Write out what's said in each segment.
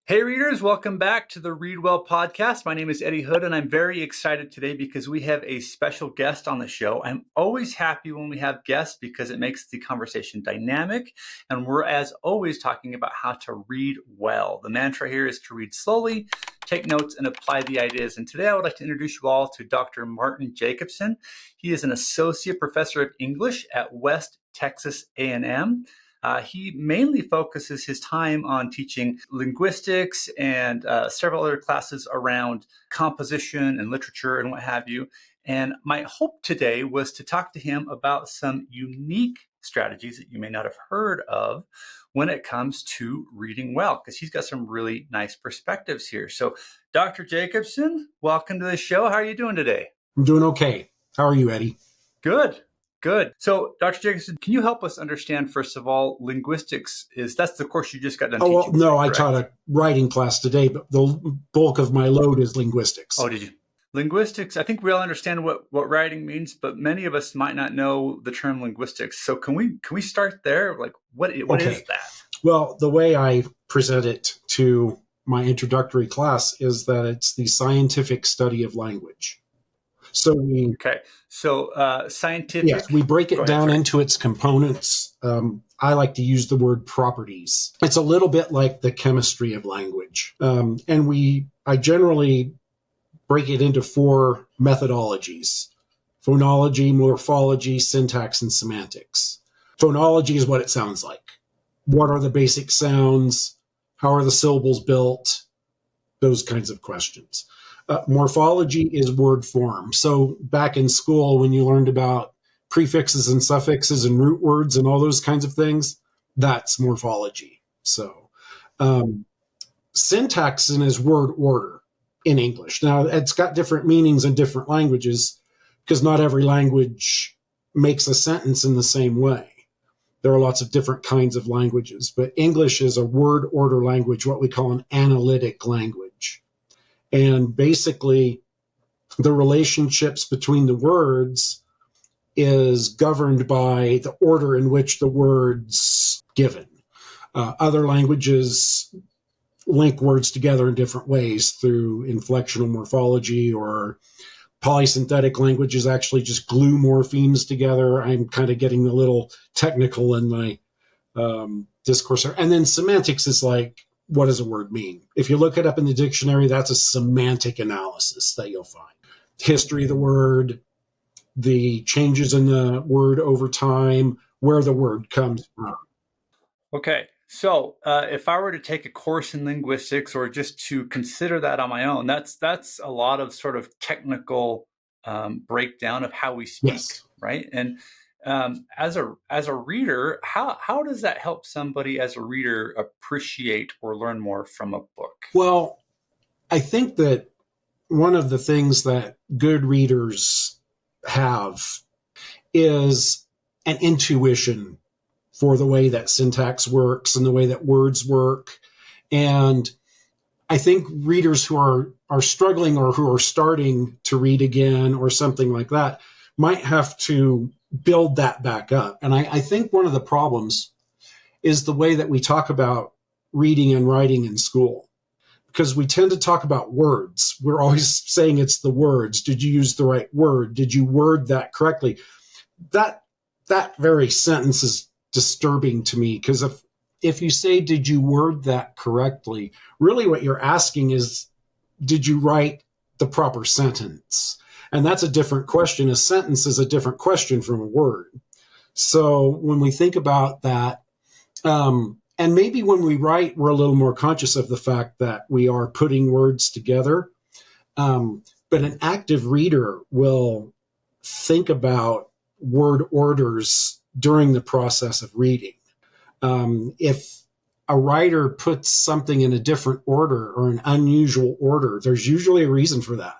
Hey readers, welcome back to the Read Well podcast. My name is Eddie Hood and I'm very excited today because we have a special guest on the show. I'm always happy when we have guests because it makes the conversation dynamic, and we're as always talking about how to read well. The mantra here is to read slowly, take notes, and apply the ideas. And today I would like to introduce you all to Dr. Martin Jacobsen. He is an associate professor of English at West Texas A&M. He mainly focuses his time on teaching linguistics and several other classes around composition and literature and what have you. And my hope today was to talk to him about some unique strategies that you may not have heard of when it comes to reading well, because he's got some really nice perspectives here. So, Dr. Jacobsen, welcome to the show. How are you doing today? I'm doing okay. How are you, Eddie? Good. Good. So, Dr. Jacobsen, can you help us understand, first of all, linguistics that's the course you just got done teaching? Well, no, I taught a writing class today, but the bulk of my load is linguistics. Oh, did you? Linguistics, I think we all understand what writing means, but many of us might not know the term linguistics. So can we start there? Like, what is that? Well, the way I present it to my introductory class is that it's the scientific study of language. So scientific. Yes, we break it down into its components. I like to use the word properties. It's a little bit like the chemistry of language. I generally break it into four methodologies: phonology, morphology, syntax, and semantics. Phonology is what it sounds like. What are the basic sounds? How are the syllables built? Those kinds of questions. Morphology is word form. So back in school, when you learned about prefixes and suffixes and root words and all those kinds of things, that's morphology. So syntax is word order in English. Now, it's got different meanings in different languages because not every language makes a sentence in the same way. There are lots of different kinds of languages, but English is a word order language, what we call an analytic language. And basically, the relationships between the words is governed by the order in which the words given. Other languages link words together in different ways through inflectional morphology, or polysynthetic languages actually just glue morphemes together. I'm kind of getting a little technical in my discourse here. And then semantics is like, what does a word mean? If you look it up in the dictionary, that's a semantic analysis that you'll find. History of the word, the changes in the word over time, where the word comes from. Okay. So if I were to take a course in linguistics, or just to consider that on my own, that's a lot of sort of technical breakdown of how we speak, yes. Right? And as a reader, how does that help somebody as a reader appreciate or learn more from a book? Well, I think that one of the things that good readers have is an intuition for the way that syntax works and the way that words work. And I think readers who are struggling or who are starting to read again or something like that might have to build that back up. And I think one of the problems is the way that we talk about reading and writing in school, because we tend to talk about words. We're always saying it's the words. Did you use the right word? Did you word that correctly? That very sentence is disturbing to me, because if you say, did you word that correctly, really what you're asking is, did you write the proper sentence? And that's a different question. A sentence is a different question from a word. So when we think about that, and maybe when we write, we're a little more conscious of the fact that we are putting words together. But an active reader will think about word orders during the process of reading. If a writer puts something in a different order or an unusual order, there's usually a reason for that.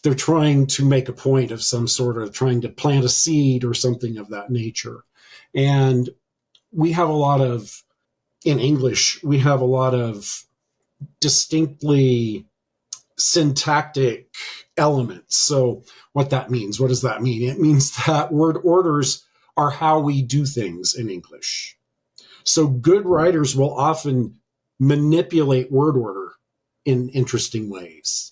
They're trying to make a point of some sort, of trying to plant a seed or something of that nature. And in English, we have a lot of distinctly syntactic elements. So what that means, what does that mean? It means that word orders are how we do things in English. So good writers will often manipulate word order in interesting ways.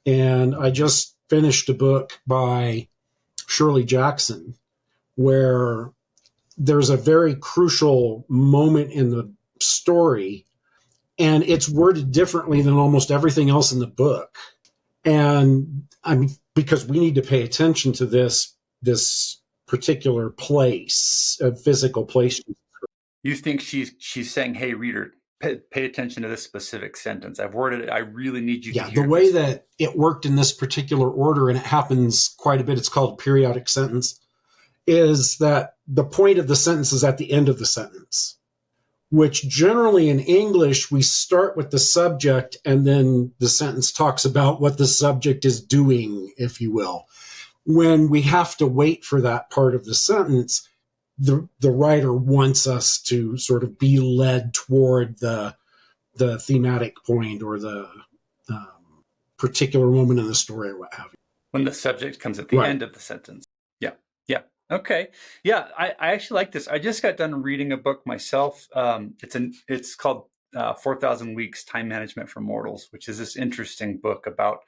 And I just finished a book by Shirley Jackson where there's a very crucial moment in the story, and it's worded differently than almost everything else in the book. And because we need to pay attention to this particular place, a physical place. You think she's saying, "Hey, reader, pay attention to this specific sentence. I've worded it. I really need you to hear the way this." that it worked in this particular order, and it happens quite a bit, it's called a periodic sentence, is that the point of the sentence is at the end of the sentence, which generally in English, we start with the subject and then the sentence talks about what the subject is doing, if you will. When we have to wait for that part of the sentence, the writer wants us to sort of be led toward the thematic point or the particular moment in the story or what have you. When the subject comes at the end of the sentence. Yeah. Yeah. Okay. Yeah. I actually like this. I just got done reading a book myself. It's called 4,000 Weeks Time Management for Mortals, which is this interesting book about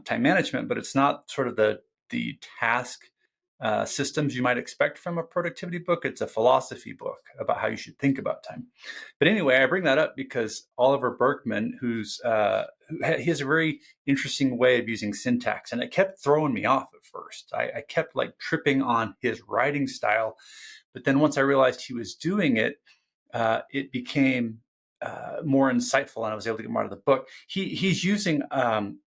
time management, but it's not sort of the task systems you might expect from a productivity book. It's a philosophy book about how you should think about time. But anyway, I bring that up because Oliver Berkman, he has a very interesting way of using syntax, and it kept throwing me off at first. I kept like tripping on his writing style, but then once I realized he was doing it, it became more insightful, and I was able to get more out of the book. He's using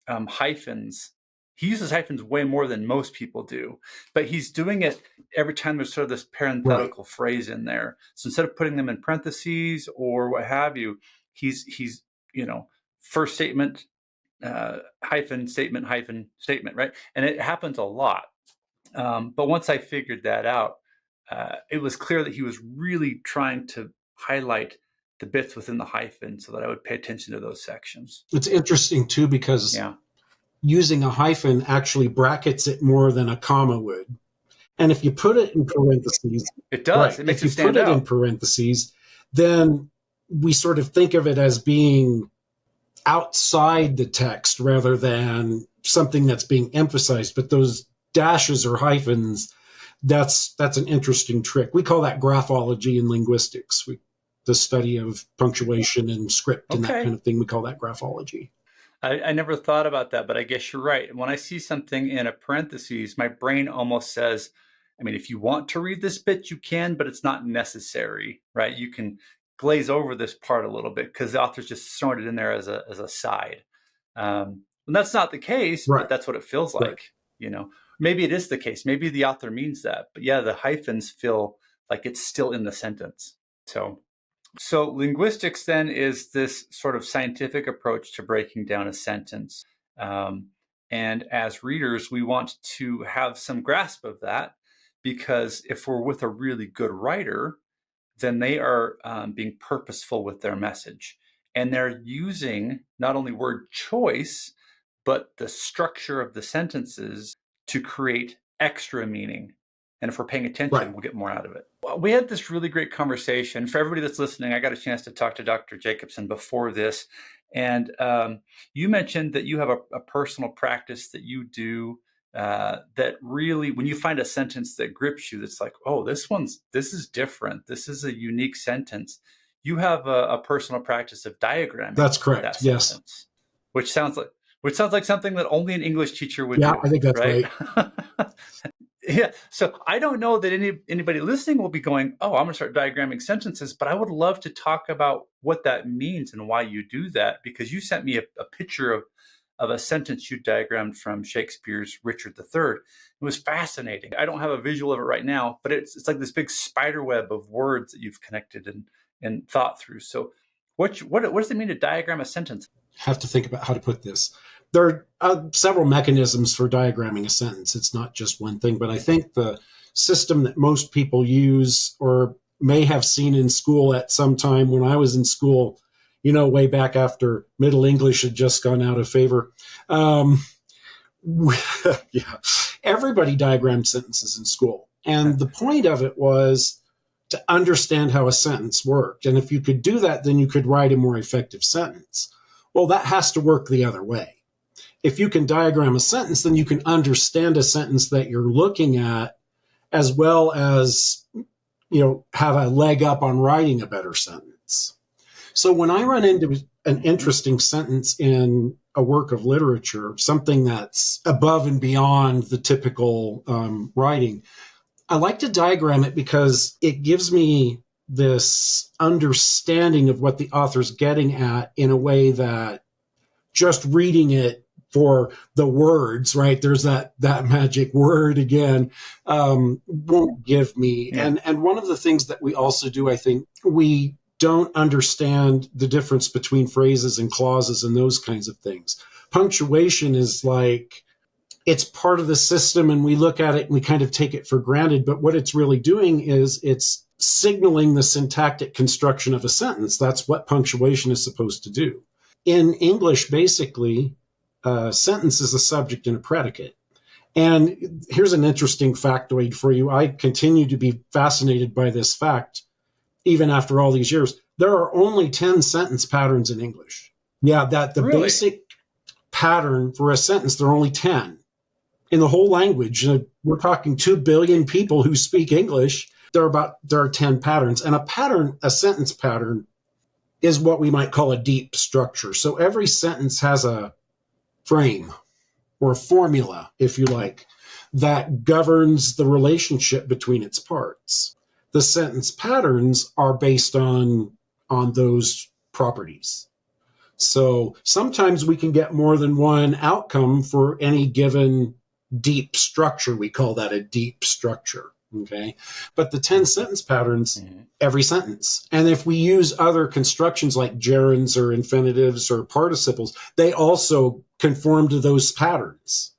hyphens. He uses hyphens way more than most people do, but he's doing it every time there's sort of this parenthetical phrase in there. So instead of putting them in parentheses or what have you, he's first statement, hyphen, statement, right? And it happens a lot. But once I figured that out, it was clear that he was really trying to highlight the bits within the hyphen so that I would pay attention to those sections. It's interesting too, because using a hyphen actually brackets it more than a comma would. And if you put it in parentheses, it does. It makes it stand out. If you put it in parentheses, then we sort of think of it as being outside the text rather than something that's being emphasized. But those dashes or hyphens, that's an interesting trick. We call that graphology in linguistics. The study of punctuation and script and that kind of thing. We call that graphology. I never thought about that, but I guess you're right. When I see something in a parentheses, my brain almost says, I mean, if you want to read this bit, you can, but it's not necessary, right? You can glaze over this part a little bit because the author's just throwing it in there as a side. And that's not the case, but that's what it feels like, Maybe it is the case. Maybe the author means that. But yeah, the hyphens feel like it's still in the sentence. So linguistics then is this sort of scientific approach to breaking down a sentence. And as readers, we want to have some grasp of that, because if we're with a really good writer, then they are being purposeful with their message. And they're using not only word choice, but the structure of the sentences to create extra meaning. And if we're paying attention, we'll get more out of it. Well, we had this really great conversation. For everybody that's listening, I got a chance to talk to Dr. Jacobsen before this. And you mentioned that you have a personal practice that you do that really, when you find a sentence that grips you, that's like, oh, this is different. This is a unique sentence. You have a personal practice of diagramming. That's correct. That sentence, which sounds like something that only an English teacher would do. Yeah, I think that's right. Yeah. So I don't know that anybody listening will be going, oh, I'm going to start diagramming sentences, but I would love to talk about what that means and why you do that, because you sent me a picture of a sentence you diagrammed from Shakespeare's Richard III. It was fascinating. I don't have a visual of it right now, but it's like this big spider web of words that you've connected and thought through. So what does it mean to diagram a sentence? Have to think about how to put this. There are several mechanisms for diagramming a sentence. It's not just one thing, but I think the system that most people use or may have seen in school at some time when I was in school, way back after Middle English had just gone out of favor. Everybody diagrammed sentences in school. And the point of it was to understand how a sentence worked. And if you could do that, then you could write a more effective sentence. Well, that has to work the other way. If you can diagram a sentence, then you can understand a sentence that you're looking at, as well as, have a leg up on writing a better sentence. So when I run into an interesting sentence in a work of literature, something that's above and beyond the typical writing, I like to diagram it because it gives me this understanding of what the author's getting at in a way that just reading it for the words, right? There's that magic word again, won't give me. Yeah. And one of the things that we also do, I think, we don't understand the difference between phrases and clauses and those kinds of things. Punctuation is like, it's part of the system and we look at it and we kind of take it for granted. But what it's really doing is it's signaling the syntactic construction of a sentence. That's what punctuation is supposed to do. In English, basically, a sentence is a subject and a predicate. And here's an interesting factoid for you. I continue to be fascinated by this fact, even after all these years. There are only 10 sentence patterns in English. Yeah, that the Really? basic pattern for a sentence, there are only 10 in the whole language. We're talking 2 billion people who speak English. There are 10 patterns. And a sentence pattern, is what we might call a deep structure. So every sentence has a frame or a formula, if you like, that governs the relationship between its parts. The sentence patterns are based on those properties. So sometimes we can get more than one outcome for any given deep structure. We call that a deep structure. Okay. But the 10 sentence patterns, every sentence. And if we use other constructions like gerunds or infinitives or participles, they also conform to those patterns.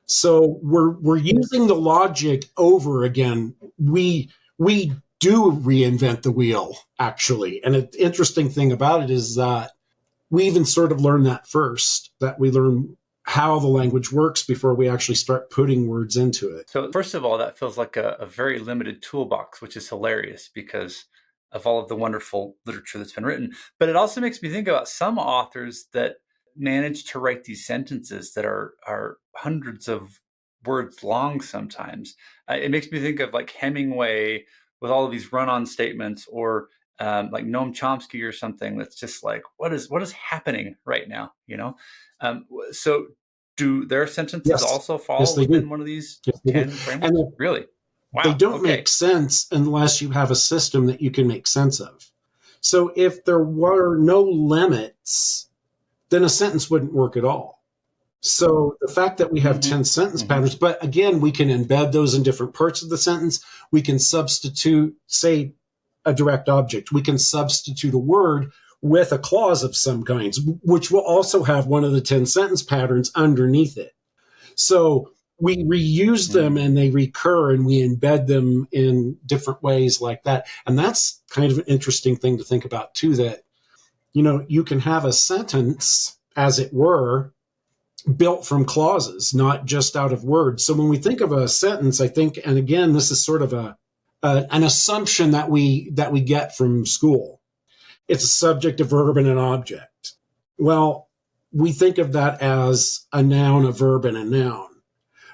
So we're using the logic over again. We do reinvent the wheel, actually. And an interesting thing about it is that we even sort of learn that first, that we learn how the language works before we actually start putting words into it. So first of all, that feels like a very limited toolbox, which is hilarious because of all of the wonderful literature that's been written. But it also makes me think about some authors that manage to write these sentences that are hundreds of words long sometimes. It makes me think of like Hemingway with all of these run-on statements, or like Noam Chomsky or something that's just like, what is happening right now? So do their sentences Yes. also Yes, fall they within do. one of these Yes, they do. 10 frameworks? And Really? they Wow. don't Okay. make sense unless you have a system that you can make sense of. So if there were no limits, then a sentence wouldn't work at all. So the fact that we have 10 sentence patterns, but again, we can embed those in different parts of the sentence. We can substitute, say, a direct object. We can substitute a word with a clause of some kinds, which will also have one of the 10 sentence patterns underneath it. So we reuse them and they recur and we embed them in different ways like that. And that's kind of an interesting thing to think about too, that, you can have a sentence, as it were, built from clauses, not just out of words. So when we think of a sentence, I think, and again, this is sort of an assumption that we get from school. It's a subject, a verb, and an object. Well, we think of that as a noun, a verb, and a noun.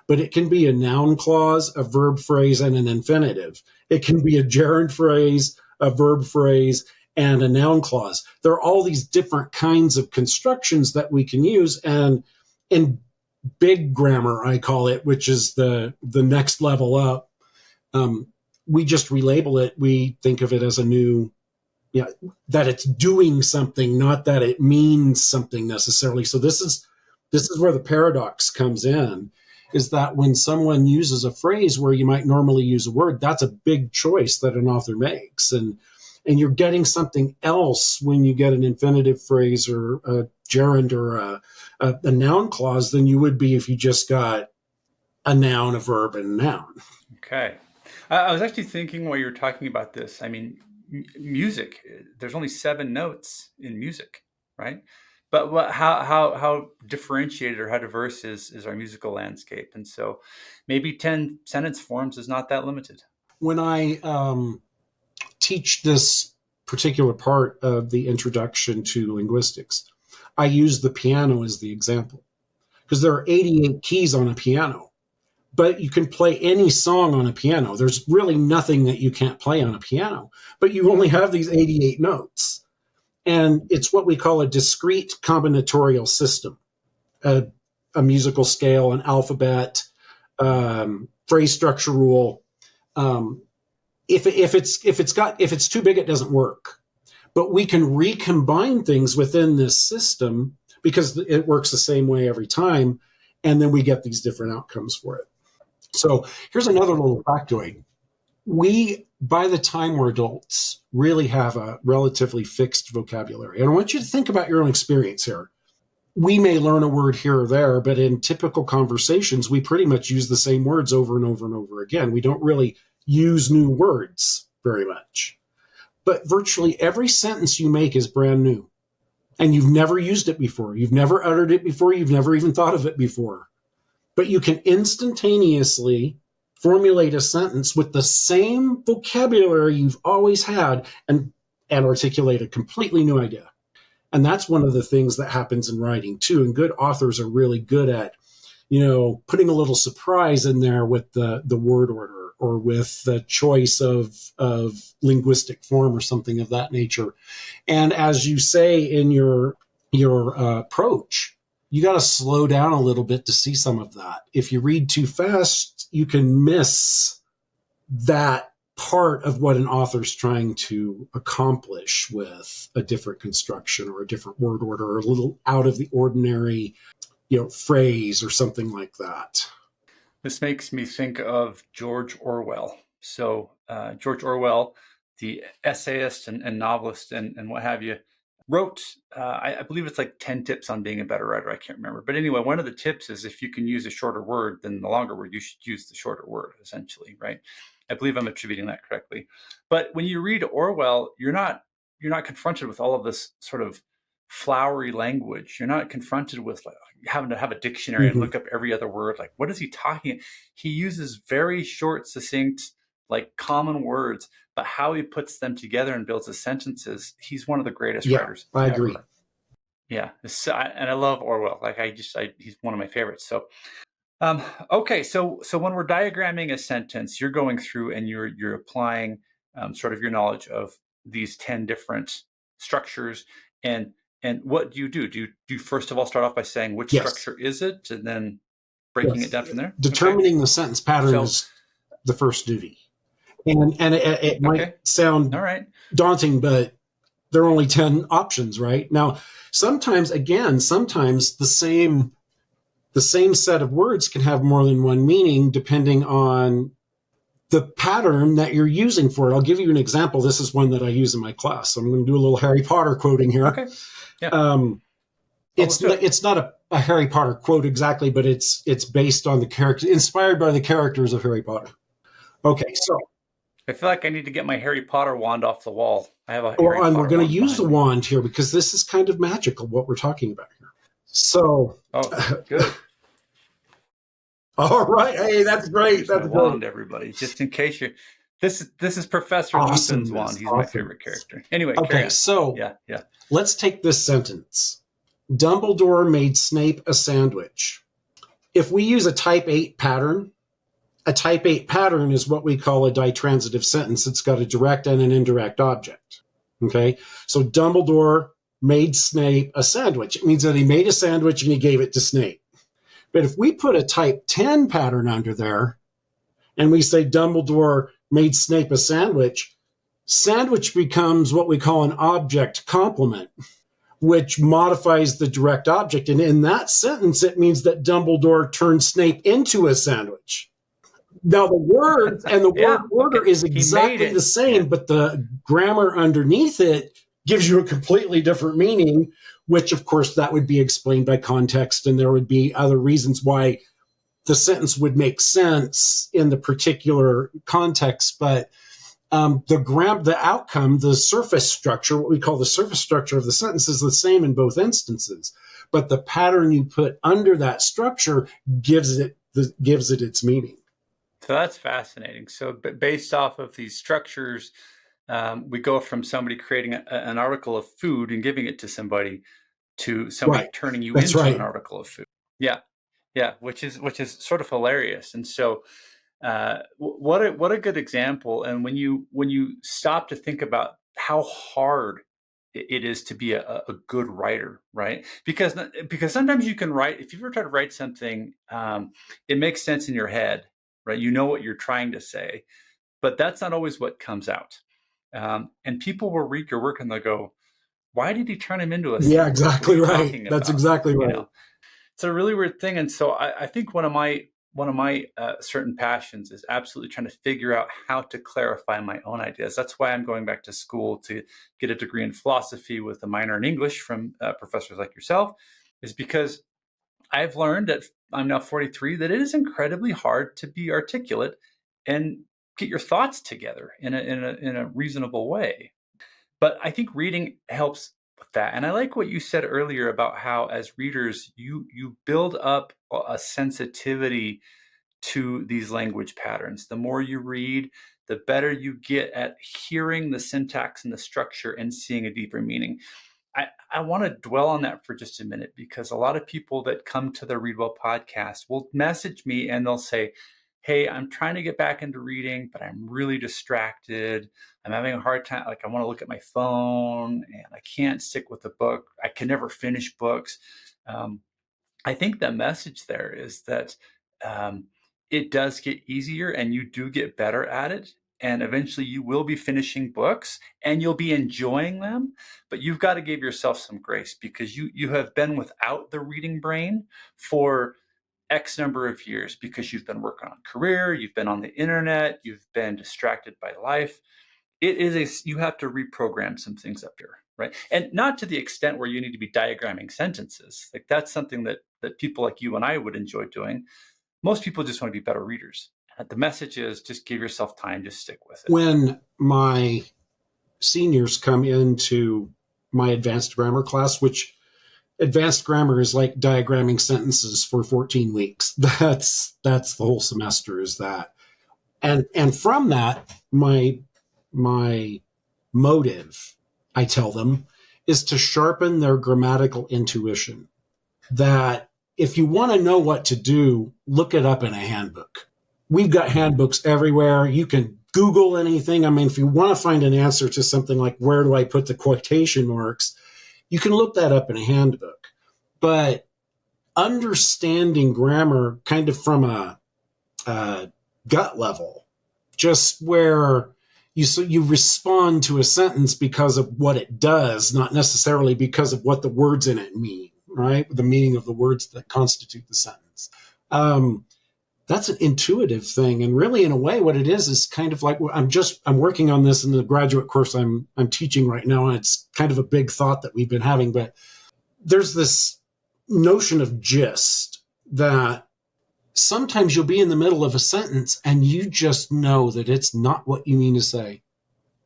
But it can be a noun clause, a verb phrase, and an infinitive. It can be a gerund phrase, a verb phrase, and a noun clause. There are all these different kinds of constructions that we can use. And in big grammar, I call it, which is the next level up, we just relabel it. We think of it as a new, that it's doing something, not that it means something necessarily. So this is where the paradox comes in, is that when someone uses a phrase where you might normally use a word, that's a big choice that an author makes. And you're getting something else when you get an infinitive phrase or a gerund or a noun clause than you would be if you just got a noun, a verb, and a noun. Okay. I was actually thinking while you were talking about this, I mean, music, there's only 7 notes in music, right? But how differentiated or how diverse is our musical landscape? And so maybe 10 sentence forms is not that limited. When I teach this particular part of the introduction to linguistics, I use the piano as the example because there are 88 keys on a piano, but you can play any song on a piano. There's really nothing that you can't play on a piano, but you only have these 88 notes. And it's what we call a discrete combinatorial system, a, a musical scale, an alphabet, phrase structure rule. Um, if it's too big, it doesn't work. But we can recombine things within this system because it works the same way every time, and then we get these different outcomes for it. So here's another little factoid. We, by the time we're adults, really have a relatively fixed vocabulary. And I want you to think about your own experience here. We may learn a word here or there, but in typical conversations, we pretty much use the same words over and over and over again. We don't really use new words very much. But virtually every sentence you make is brand new. And you've never used it before. You've never uttered it before. You've never even thought of it before. But you can instantaneously formulate a sentence with the same vocabulary you've always had and articulate a completely new idea. And that's one of the things that happens in writing too. And good authors are really good at, putting a little surprise in there with the word order or with the choice of linguistic form or something of that nature. And as you say in your approach, you got to slow down a little bit to see some of that. If you read too fast, you can miss that part of what an author's trying to accomplish with a different construction or a different word order or a little out of the ordinary, phrase or something like that. This makes me think of George Orwell. So George Orwell, the essayist and novelist and what have you, wrote, I believe it's like 10 tips on being a better writer. I can't remember. But anyway, one of the tips is if you can use a shorter word than the longer word, you should use the shorter word, essentially, right? I believe I'm attributing that correctly. But when you read Orwell, you're not confronted with all of this sort of flowery language. You're not confronted with like having to have a dictionary and look up every other word. Like, what is he talking? He uses very short, succinct, like common words, but how he puts them together and builds his sentences, he's one of the greatest writers I ever. agree. Yeah, and I love Orwell. Like he's one of my favorites. So, okay, so when we're diagramming a sentence, you're going through and you're applying sort of your knowledge of these 10 different structures. And what do you do? Do you first of all start off by saying which structure is it, and then breaking it down from there? Determining the sentence pattern is the first duty. And it might sound daunting, but there are only 10 options, right? Now, sometimes the same set of words can have more than one meaning depending on the pattern that you're using for it. I'll give you an example. This is one that I use in my class. So I'm going to do a little Harry Potter quoting here. Okay. Yeah. It's not a Harry Potter quote exactly, but it's based on the character, inspired by the characters of Harry Potter. Okay, so I feel like I need to get my Harry Potter wand off the wall. I have a Harry Potter and we're going to use the wand here because this is kind of magical what we're talking about here. So, good. All right, hey, that's great. That's wand, everybody. Just in case you, this is Professor Lupin's wand. He's my favorite character. Anyway, okay, so yeah. Let's take this sentence. Dumbledore made Snape a sandwich. If we use a type 8 pattern, a type 8 pattern is what we call a ditransitive sentence. It's got a direct and an indirect object. Okay, so Dumbledore made Snape a sandwich. It means that he made a sandwich and he gave it to Snape. But if we put a type 10 pattern under there and we say Dumbledore made Snape a sandwich, sandwich becomes what we call an object complement, which modifies the direct object. And in that sentence, it means that Dumbledore turned Snape into a sandwich. Now, the word and the word order is exactly the same, but the grammar underneath it gives you a completely different meaning, which, of course, that would be explained by context, and there would be other reasons why the sentence would make sense in the particular context. But the outcome, the surface structure, what we call the surface structure of the sentence, is the same in both instances. But the pattern you put under that structure gives it its meaning. So that's fascinating. So based off of these structures, We go from somebody creating an article of food and giving it to somebody to somebody Right. turning you That's into an right. article of food. Yeah, yeah, which is sort of hilarious. And so, what a good example. And when you stop to think about how hard it is to be a good writer, right? Because sometimes you can write. If you ever try to write something, it makes sense in your head, right? You know what you're trying to say, but that's not always what comes out. And people will read your work and they'll go, "Why did he turn him into a Yeah, sequel? What are exactly you right. talking That's about?" exactly You right. know, it's a really weird thing. And so I think one of my certain passions is absolutely trying to figure out how to clarify my own ideas. That's why I'm going back to school to get a degree in philosophy with a minor in English from professors like yourself, is because I've learned that I'm now 43 that it is incredibly hard to be articulate and get your thoughts together in a reasonable way. But I think reading helps with that. And I like what you said earlier about how as readers you build up a sensitivity to these language patterns. The more you read, the better you get at hearing the syntax and the structure and seeing a deeper meaning. I want to dwell on that for just a minute because a lot of people that come to the Read Well podcast will message me and they'll say, "Hey, I'm trying to get back into reading, but I'm really distracted. I'm having a hard time. Like, I want to look at my phone and I can't stick with the book. I can never finish books." Um, I think the message there is that um, it does get easier and you do get better at it. And eventually you will be finishing books and you'll be enjoying them. But you've got to give yourself some grace because you have been without the reading brain for X number of years because you've been working on career, you've been on the internet, you've been distracted by life. It is you have to reprogram some things up here, right? And not to the extent where you need to be diagramming sentences. Like that's something that people like you and I would enjoy doing. Most people just want to be better readers. The message is just give yourself time, just stick with it. When my seniors come into my advanced grammar class, which advanced grammar is like diagramming sentences for 14 weeks. That's the whole semester is that. And from that, my motive, I tell them, is to sharpen their grammatical intuition. That if you want to know what to do, look it up in a handbook. We've got handbooks everywhere. You can Google anything. I mean, if you want to find an answer to something like where do I put the quotation marks, you can look that up in a handbook. But understanding grammar kind of from a gut level, just where you respond to a sentence because of what it does, not necessarily because of what the words in it mean, right? The meaning of the words that constitute the sentence. That's an intuitive thing, and really, in a way, what it is kind of like I'm working on this in the graduate course I'm teaching right now, and it's kind of a big thought that we've been having. But there's this notion of gist that sometimes you'll be in the middle of a sentence and you just know that it's not what you mean to say.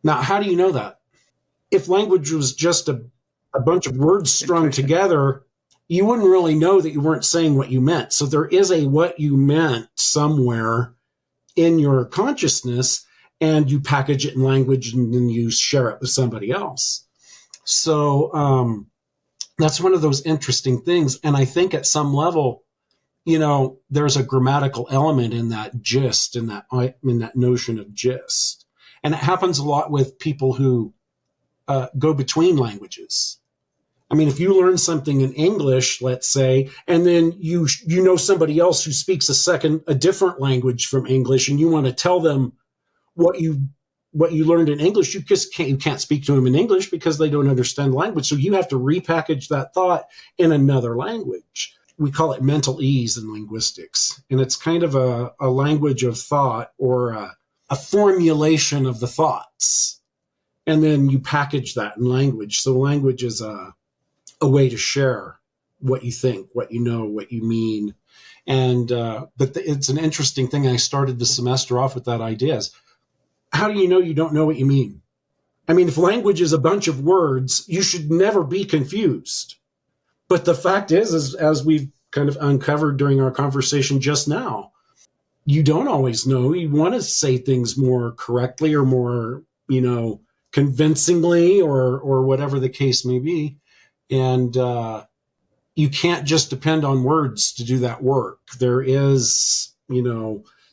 Now, how do you know that? If language was just a bunch of words strung Intuition. together, you wouldn't really know that you weren't saying what you meant. So there is a what you meant somewhere in your consciousness, and you package it in language and then you share it with somebody else. So that's one of those interesting things. And I think at some level, there's a grammatical element in that gist, in that notion of gist. And it happens a lot with people who go between languages. I mean, if you learn something in English, let's say, and then you know somebody else who speaks a different language from English, and you want to tell them what you learned in English, you can't speak to them in English because they don't understand the language. So you have to repackage that thought in another language. We call it mental ease in linguistics, and it's kind of a language of thought, or a formulation of the thoughts, and then you package that in language. So language is a way to share what you think, what you know, what you mean. And but it's an interesting thing. I started the semester off with that idea is, how do you know you don't know what you mean? I mean, if language is a bunch of words, you should never be confused. But the fact is, as we've kind of uncovered during our conversation just now, you don't always know. You want to say things more correctly or more, convincingly or whatever the case may be. And you can't just depend on words to do that work. There is,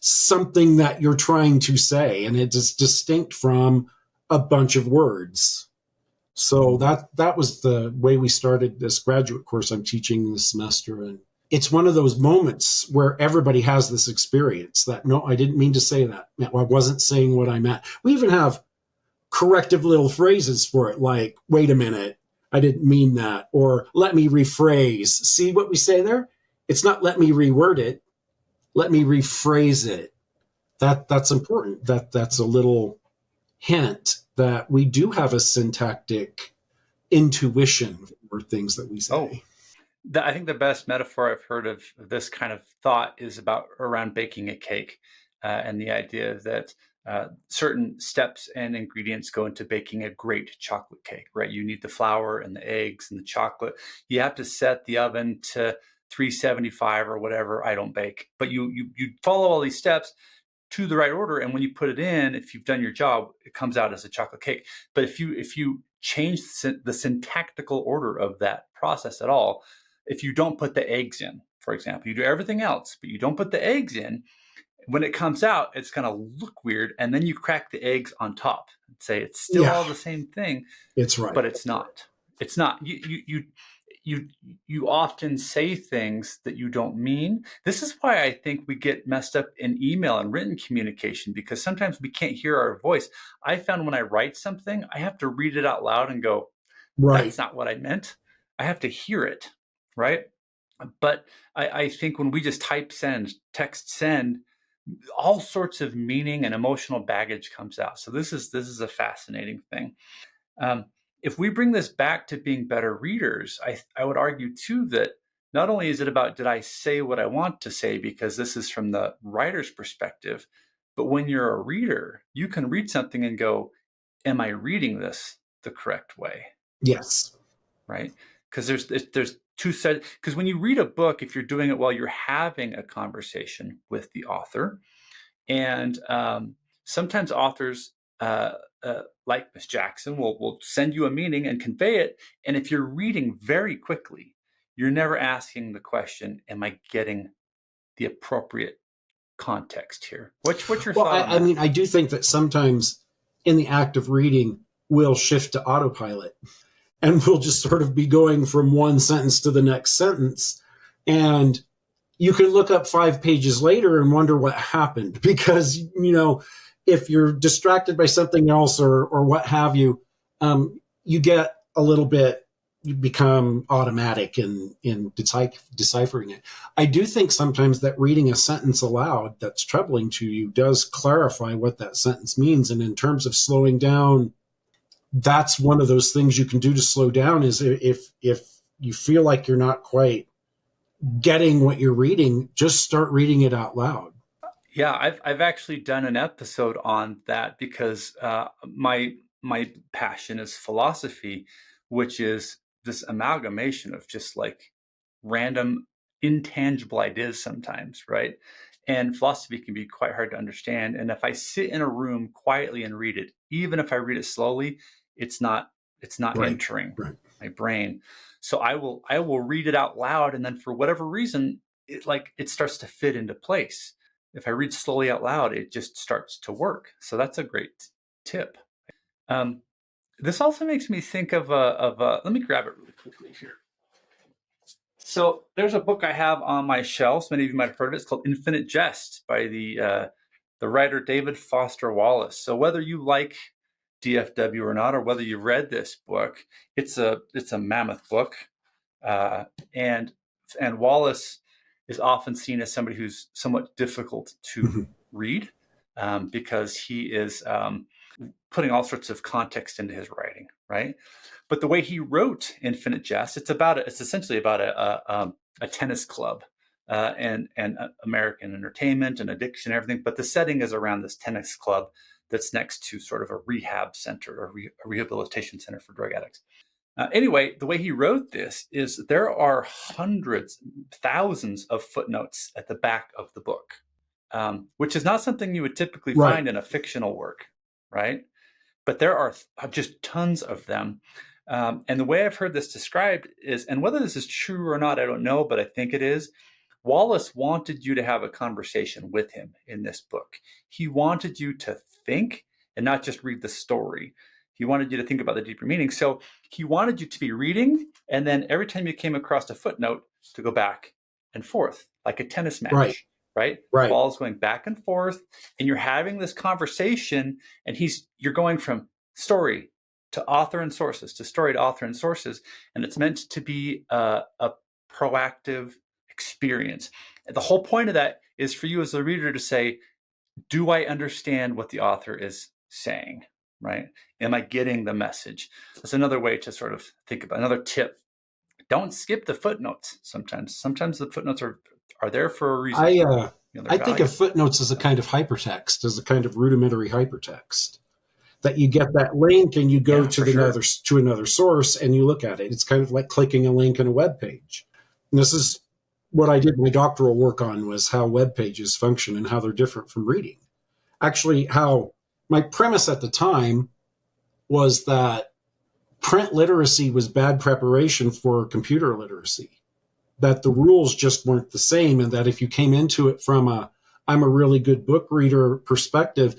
something that you're trying to say, and it is distinct from a bunch of words. So that was the way we started this graduate course I'm teaching this semester. And it's one of those moments where everybody has this experience that, no, I didn't mean to say that. I wasn't saying what I meant. We even have corrective little phrases for it, like, wait a minute, I didn't mean that, or let me rephrase. See what we say there? It's not let me reword it, let me rephrase it. That's important. That's a little hint that we do have a syntactic intuition for things that we say. Oh, I think the best metaphor I've heard of this kind of thought is about around baking a cake, and the idea that certain steps and ingredients go into baking a great chocolate cake, right? You need the flour and the eggs and the chocolate. You have to set the oven to 375 or whatever. I don't bake, but you follow all these steps to the right order, and when you put it in, if you've done your job, it comes out as a chocolate cake. But if you change the syntactical order of that process at all, if you don't put the eggs in, for example, you do everything else, but you don't put the eggs in, when it comes out, it's going to look weird. And then you crack the eggs on top and say it's still all the same thing, it's right. but it's not. It's not. You often say things that you don't mean. This is why I think we get messed up in email and written communication, because sometimes we can't hear our voice. I found when I write something, I have to read it out loud and go, that's not what I meant. I have to hear it, right? But I think when we just type send, text send, all sorts of meaning and emotional baggage comes out. So this is a fascinating thing. If we bring this back to being better readers, I would argue too that not only is it about did I say what I want to say, because this is from the writer's perspective, but when you're a reader, you can read something and go, am I reading this the correct way? Yes. Right? Because there's two sides. Because when you read a book, if you're doing it while you're having a conversation with the author, and sometimes authors like Miss Jackson will send you a meaning and convey it. And if you're reading very quickly, you're never asking the question, am I getting the appropriate context here? What's your Well, thought on I that? mean, I do think that sometimes in the act of reading, we'll shift to autopilot and we'll just sort of be going from one sentence to the next sentence. And you can look up 5 pages later and wonder what happened because, if you're distracted by something else or what have you, you get a little bit, you become automatic in deciphering it. I do think sometimes that reading a sentence aloud that's troubling to you does clarify what that sentence means. And in terms of slowing down, that's one of those things you can do to slow down is if you feel like you're not quite getting what you're reading, just start reading it out loud. Yeah, I've actually done an episode on that because my passion is philosophy, which is this amalgamation of just like random intangible ideas sometimes, right? And philosophy can be quite hard to understand. And if I sit in a room quietly and read it, even if I read it slowly, it's not Right. entering Right. my brain. So I will read it out loud, and then for whatever reason, it starts to fit into place. If I read slowly out loud, it just starts to work. So that's a great tip. Um, this also makes me think of let me grab it really quickly here. So there's a book I have on my shelves. Many of you might have heard of it. It's called Infinite Jest by the writer David Foster Wallace. So whether you like DFW or not, or whether you've read this book, it's a mammoth book, and Wallace is often seen as somebody who's somewhat difficult to Mhm. read, because he is putting all sorts of context into his writing, right? But the way he wrote Infinite Jest, it's essentially about a tennis club, and American entertainment and addiction and everything. But the setting is around this tennis club that's next to sort of a rehab center, or a rehabilitation center for drug addicts. Anyway, the way he wrote this is there are hundreds, thousands of footnotes at the back of the book, which is not something you would typically Right. find in a fictional work, right? but there are just tons of them. And the way I've heard this described is, and whether this is true or not, I don't know, but I think it is. Wallace wanted you to have a conversation with him in this book. He wanted you to think and not just read the story. He wanted you to think about the deeper meaning. So he wanted you to be reading, and then every time you came across a footnote, to go back and forth like a tennis Right. match, right? The Right. ball is going back and forth, and you're having this conversation, and you're going from story to author and sources, to story to author and sources, and it's meant to be a proactive experience. The whole point of that is for you as a reader to say, do I understand what the author is saying, right? Am I getting the message? That's another way to sort of think about, another tip. Don't skip the footnotes sometimes. Sometimes the footnotes are there for a reason. I They're I think of valuable. footnotes as a kind of hypertext, as a kind of rudimentary hypertext. That you get that link and you go Yeah, to for sure. another source and you look at it. It's kind of like clicking a link in a web page. And this is what I did my doctoral work on, was how web pages function and how they're different from reading. Actually, how my premise at the time was that print literacy was bad preparation for computer literacy, that the rules just weren't the same, and that if you came into it from a I'm a really good book reader perspective,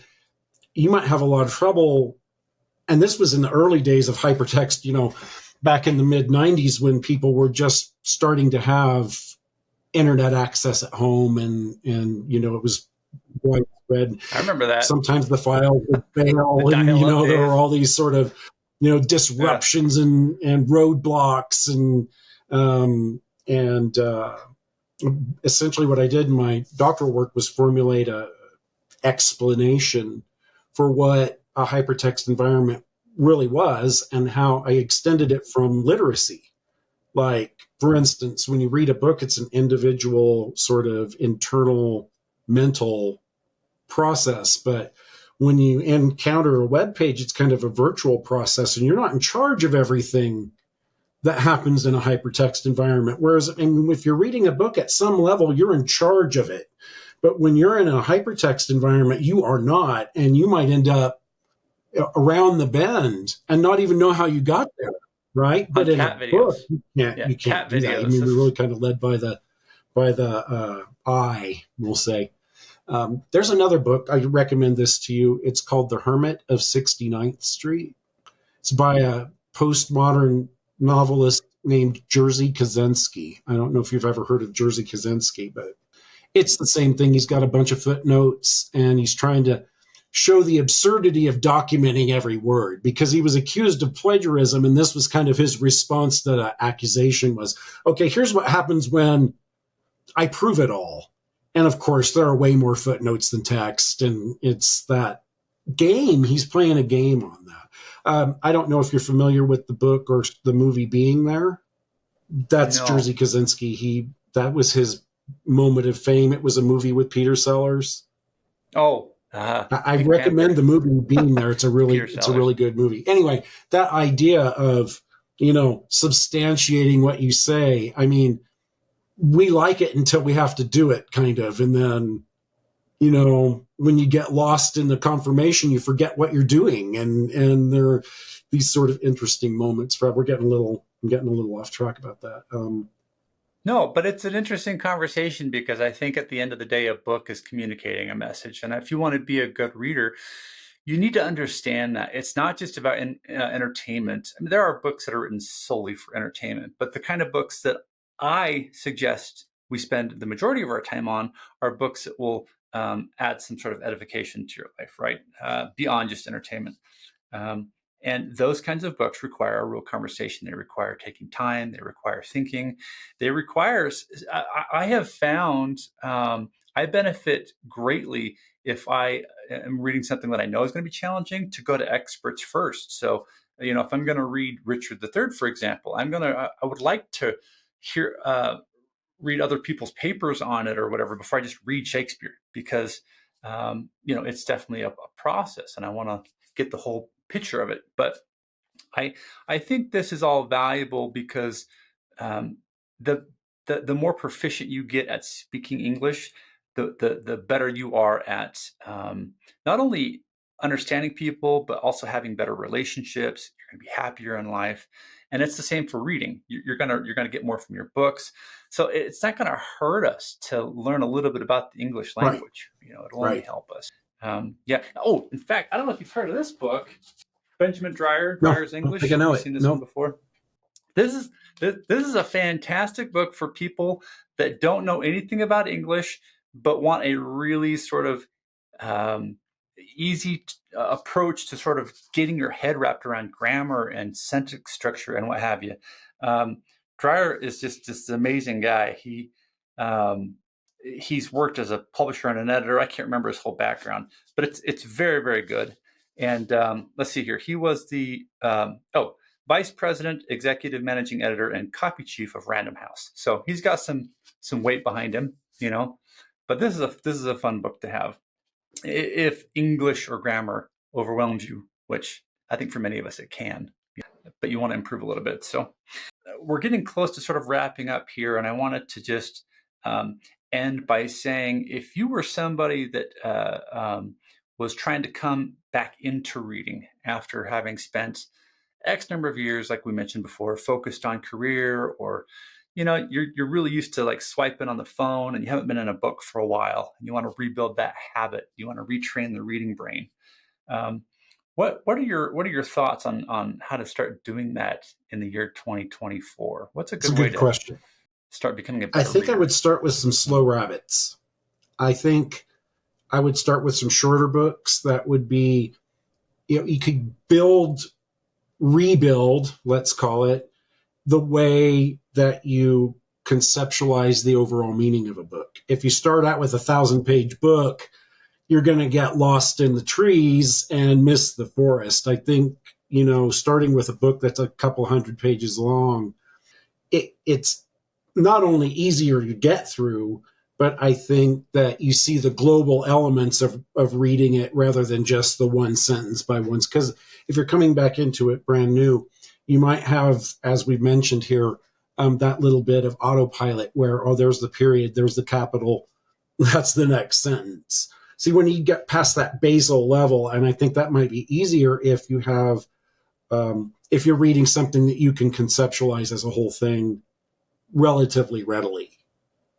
you might have a lot of trouble. And this was in the early days of hypertext, back in the mid 90s, when people were just starting to have internet access at home, and it was widespread. I remember that. Sometimes the file would The fail, and dial-up there were days. all these sort of Yeah. disruptions and roadblocks, and essentially what I did in my doctoral work was formulate a explanation for what a hypertext environment really was and how I extended it from literacy. Like, for instance, when you read a book, it's an individual sort of internal mental process. But when you encounter a web page, it's kind of a virtual process, and you're not in charge of everything that happens in a hypertext environment. Whereas, if you're reading a book at some level, you're in charge of it. But when you're in a hypertext environment, you are not, and you might end up around the bend and not even know how you got there, right? On But in a cat book, videos. Yeah, you can't cat do that. videos. We're This really is kind of led by the eye, we'll say. There's another book. I recommend this to you. It's called The Hermit of 69th Street. It's by a postmodern novelist named Jerzy Kosinski. I don't know if you've ever heard of Jerzy Kosinski, but it's the same thing. He's got a bunch of footnotes, and he's trying to show the absurdity of documenting every word, because he was accused of plagiarism, and this was kind of his response to that accusation was, okay, here's what happens when I prove it all. And of course, there are way more footnotes than text, and it's that game. He's playing a game on that. I don't know if you're familiar with the book or the movie Being There. That's no. Jerzy Kosinski. That was his moment of fame. It was a movie with Peter Sellers. Oh, I Pink recommend Panther. the movie Being There. Peter It's a Sellers. really good movie. Anyway, that idea of substantiating what you say. I mean, we like it until we have to do it, kind of, and then when you get lost in the confirmation, you forget what you're doing, and there are these sort of interesting moments. I'm getting a little off track about that. No, but it's an interesting conversation because I think at the end of the day, a book is communicating a message. And if you want to be a good reader, you need to understand that it's not just about entertainment. I mean, there are books that are written solely for entertainment, but the kind of books that I suggest we spend the majority of our time on are books that will add some sort of edification to your life, right? Beyond just entertainment. Um, and those kinds of books require a real conversation. They require taking time. They require thinking. They require. I have found I benefit greatly if I am reading something that I know is going to be challenging to go to experts first. So, if I'm going to read Richard III, for example, I would like to hear read other people's papers on it or whatever before I just read Shakespeare, because it's definitely a process, and I want to get the whole picture of it. But I I think this is all valuable because um, the, the more proficient you get at speaking English, the better you are at not only understanding people, but also having better relationships. You're going to be happier in life. And it's the same for reading. You're gonna get more from your books. So it's not going to hurt us to learn a little bit about the English Right. language. It'll only Right. help us. Yeah. Oh, in fact, I don't know if you've heard of this book, Benjamin Dreyer, No, Dreyer's I don't think I English. Have know you it. seen this one No. before? This is this is a fantastic book for people that don't know anything about English, but want a really sort of um, easy approach to sort of getting your head wrapped around grammar and sentence structure and what have you. Um, Dreyer is just an amazing guy. Um, he's worked as a publisher and an editor. I can't remember his whole background, but it's very, very good. And let's see here. He was the vice president, executive managing editor, and copy chief of Random House. So he's got some weight behind him, But this is a fun book to have if English or grammar overwhelms you, which I think for many of us it can, but you want to improve a little bit. So we're getting close to sort of wrapping up here, and I wanted to just end by saying if you were somebody that was trying to come back into reading after having spent X number of years, like we mentioned before, focused on career, or you're really used to like swiping on the phone and you haven't been in a book for a while, and you want to rebuild that habit, you want to retrain the reading brain. um, what are your thoughts on how to start doing that in the year 2024? What's a It's good a way good to question. start becoming a I better think I would reader? start with some slow rabbits. I think I would start with some shorter books that would be, you could rebuild, let's call it, the way that you conceptualize the overall meaning of a book. If you start out with 1,000-page book, you're going to get lost in the trees and miss the forest. I think, starting with a book that's a couple hundred pages long, it's not only easier to get through, but I think that you see the global elements of reading it rather than just the one sentence by one. Because if you're coming back into it brand new, you might have, as we mentioned here, that little bit of autopilot where, oh, there's the period, there's the capital, that's the next sentence. See, when you get past that basal level, and I think that might be easier if you have, if you're reading something that you can conceptualize as a whole thing relatively readily.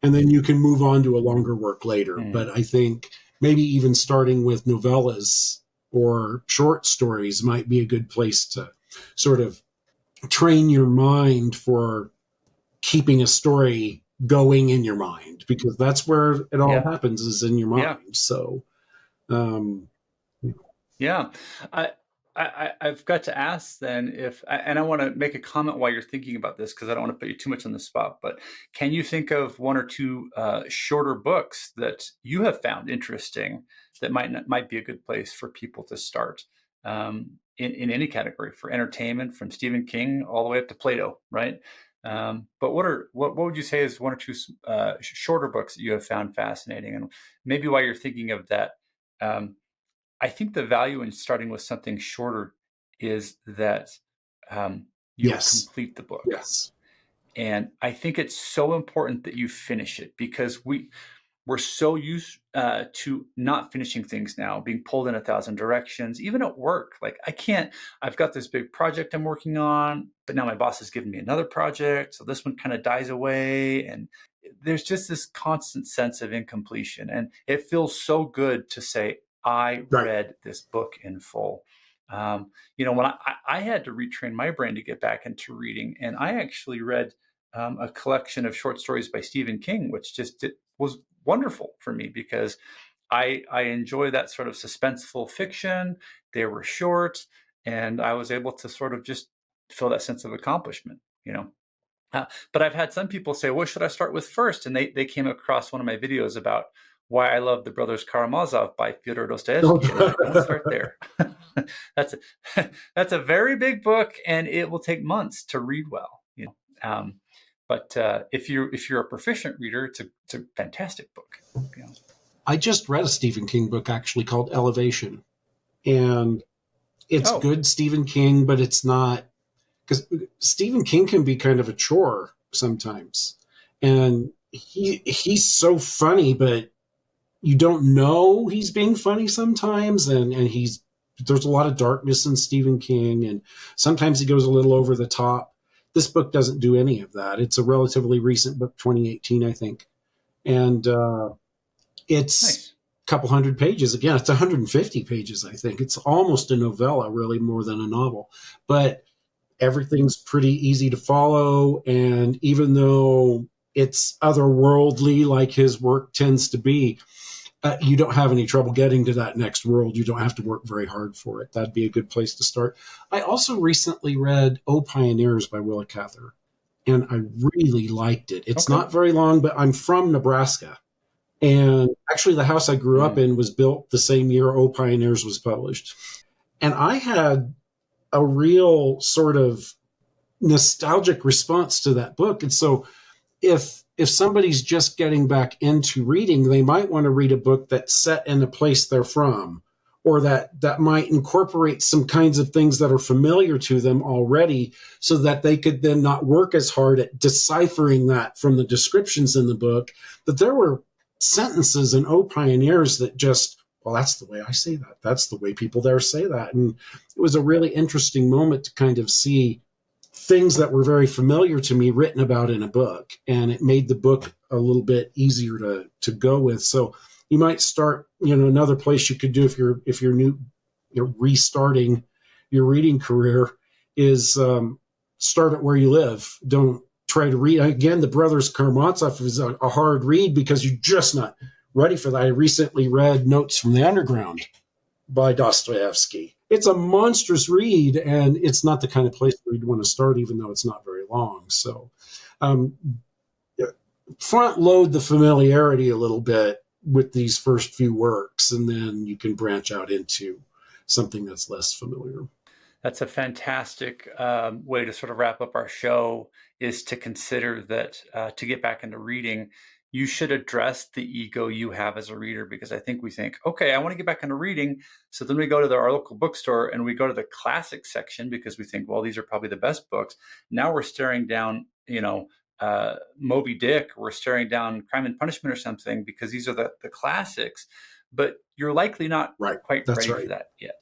And then you can move on to a longer work later. Mm. But I think maybe even starting with novellas or short stories might be a good place to sort of train your mind for keeping a story going in your mind, because that's where it all Yeah. happens, is in your Yeah. mind. So, um, Yeah, I've got to ask then and I want to make a comment while you're thinking about this because I don't want to put you too much on the spot. But can you think of one or two shorter books that you have found interesting that might be a good place for people to start in any category, for entertainment, from Stephen King all the way up to Plato, right? But what would you say is one or two shorter books that you have found fascinating, and maybe while you're thinking of that. I think the value in starting with something shorter is that you'll yes, complete the book. yes, And I think it's so important that you finish it, because we're so used to not finishing things now, being pulled in 1,000 directions, even at work. Like I've got this big project I'm working on, but now my boss has given me another project. So this one kind of dies away. And there's just this constant sense of incompletion. And it feels so good to say, I right. read this book in full. When I had to retrain my brain to get back into reading, and I actually read a collection of short stories by Stephen King, which was wonderful for me because I enjoy that sort of suspenseful fiction. They were short, and I was able to sort of just feel that sense of accomplishment. But I've had some people say, "What should I start with first?" And they came across one of my videos about why I love The Brothers Karamazov by Fyodor Dostoevsky, and I'm like, "Don't start there." that's that's a very big book, and it will take months to read well. But if you're a proficient reader, it's a fantastic book. I just read a Stephen King book actually called Elevation, and it's Oh, good Stephen King, but it's not, because Stephen King can be kind of a chore sometimes, and he's so funny, but you don't know he's being funny sometimes, and he's there's a lot of darkness in Stephen King, and sometimes he goes a little over the top. This book doesn't do any of that. It's a relatively recent book, 2018, I think. And it's Nice. a couple hundred pages. Again, it's 150 pages, I think. It's almost a novella, really, more than a novel. But everything's pretty easy to follow. And even though it's otherworldly, like his work tends to be, you don't have any trouble getting to that next world. You don't have to work very hard for it. That'd be a good place to start. I also recently read Oh Pioneers by Willa Cather, and I really liked it. It's Okay. not very long, but I'm from Nebraska. And actually, the house I grew up Mm. in was built the same year Oh Pioneers was published. And I had a real sort of nostalgic response to that book. And so if somebody's just getting back into reading, they might want to read a book that's set in a place they're from, or that might incorporate some kinds of things that are familiar to them already, so that they could then not work as hard at deciphering that from the descriptions in the book. But there were sentences in Oh Pioneers that just, well, that's the way I say that. That's the way people there say that. And it was a really interesting moment to kind of see things that were very familiar to me written about in a book, and it made the book a little bit easier to go with. So you might start, another place you could do if you're restarting your reading career is start at where you live. Don't try to read again. The Brothers Karamazov is a hard read because you're just not ready for that. I recently read Notes from the Underground by Dostoevsky. It's a monstrous read, and it's not the kind of place where you'd want to start, even though it's not very long. So, um, front load the familiarity a little bit with these first few works, and then you can branch out into something that's less familiar. That's a fantastic way to sort of wrap up our show, is to consider that to get back into reading, you should address the ego you have as a reader, because I think we think, okay, I want to get back into reading. So then we go to our local bookstore and we go to the classic section because we think, well, these are probably the best books. Now we're staring down, Moby Dick, we're staring down Crime and Punishment or something, because these are the classics. But you're likely not Right. quite That's ready for right. that yet.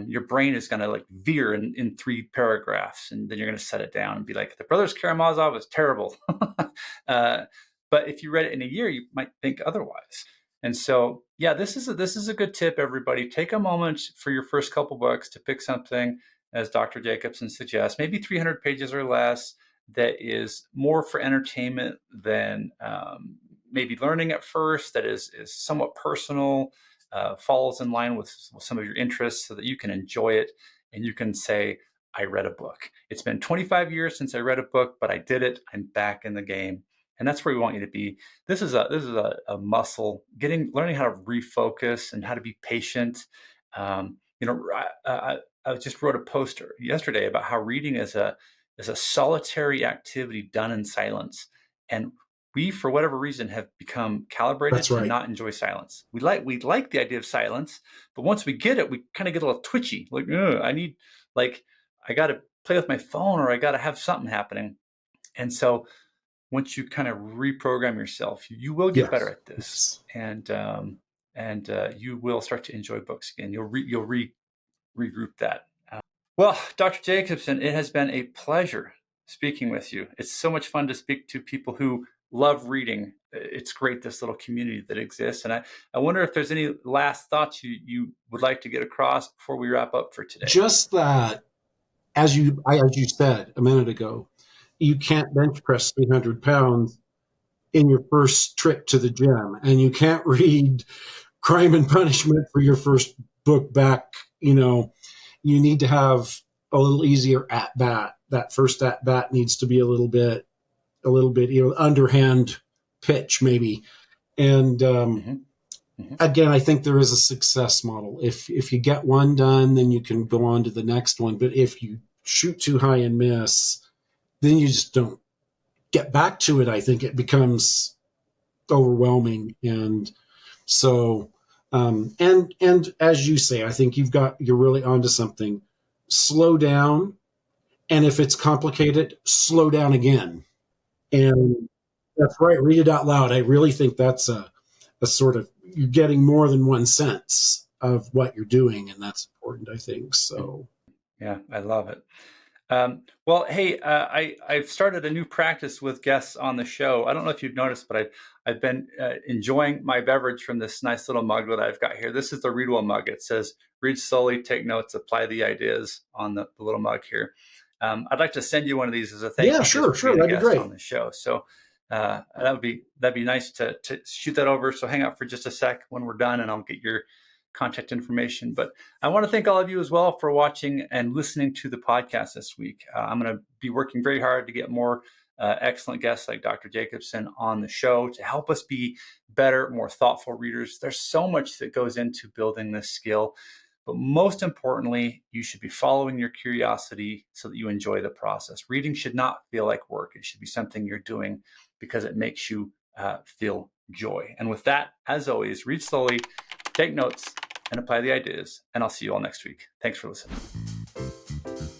Your brain is going to like veer in 3 paragraphs, and then you're going to set it down and be like, the Brothers Karamazov is terrible. uh, but if you read it in a year, you might think otherwise. And so, yeah, this is a good tip, everybody. Take a moment for your first couple books to pick something, as Dr. Jacobsen suggests, maybe 300 pages or less, that is more for entertainment than maybe learning at first, that is somewhat personal, falls in line with some of your interests, so that you can enjoy it and you can say, I read a book. It's been 25 years since I read a book, but I did it. I'm back in the game. And that's where we want you to be. This is a muscle, learning how to refocus and how to be patient. I just wrote a poster yesterday about how reading is a solitary activity done in silence. And we, for whatever reason, have become calibrated That's to right. not enjoy silence. We like the idea of silence, but once we get it, we kind of get a little twitchy. Like, I got to play with my phone, or I got to have something happening. And so, once you kind of reprogram yourself, you will get better Yes. at this, Yes. and you will start to enjoy books again. You'll regroup that. Well, Dr. Jacobsen, it has been a pleasure speaking with you. It's so much fun to speak to people who love reading. It's great, this little community that exists. And I wonder if there's any last thoughts you would like to get across before we wrap up for today. Just that, as you said a minute ago, you can't bench press 300 pounds in your first trip to the gym, and you can't read Crime and Punishment for your first book back. You need to have a little easier at bat. That first at bat needs to be a little bit underhand pitch maybe. And Mm-hmm. Mm-hmm. again, I think there is a success model. If you get one done, then you can go on to the next one. But if you shoot too high and miss, then you just don't get back to it. I think it becomes overwhelming. And so, and as you say, I think you're really onto something. Slow down, and if it's complicated, slow down again. And that's right. Read it out loud. I really think that's a sort of, you're getting more than one sense of what you're doing, and that's important, I think. So Yeah, I love it. Well, hey, I've started a new practice with guests on the show. I don't know if you've noticed, but I've been enjoying my beverage from this nice little mug that I've got here. This is the Read Well mug. It says, "Read slowly, take notes, apply the ideas" on the little mug here. I'd like to send you one of these as a thank yeah, you just sure, for being a that'd be guest great. on the show. So that'd be nice to shoot that over. So hang out for just a sec when we're done, and I'll get your contact information. But I want to thank all of you as well for watching and listening to the podcast this week. I'm going to be working very hard to get more excellent guests like Dr. Jacobsen on the show to help us be better, more thoughtful readers. There's so much that goes into building this skill. But most importantly, you should be following your curiosity so that you enjoy the process. Reading should not feel like work. It should be something you're doing because it makes you feel joy. And with that, as always, read slowly, take notes, and apply the ideas. And I'll see you all next week. Thanks for listening.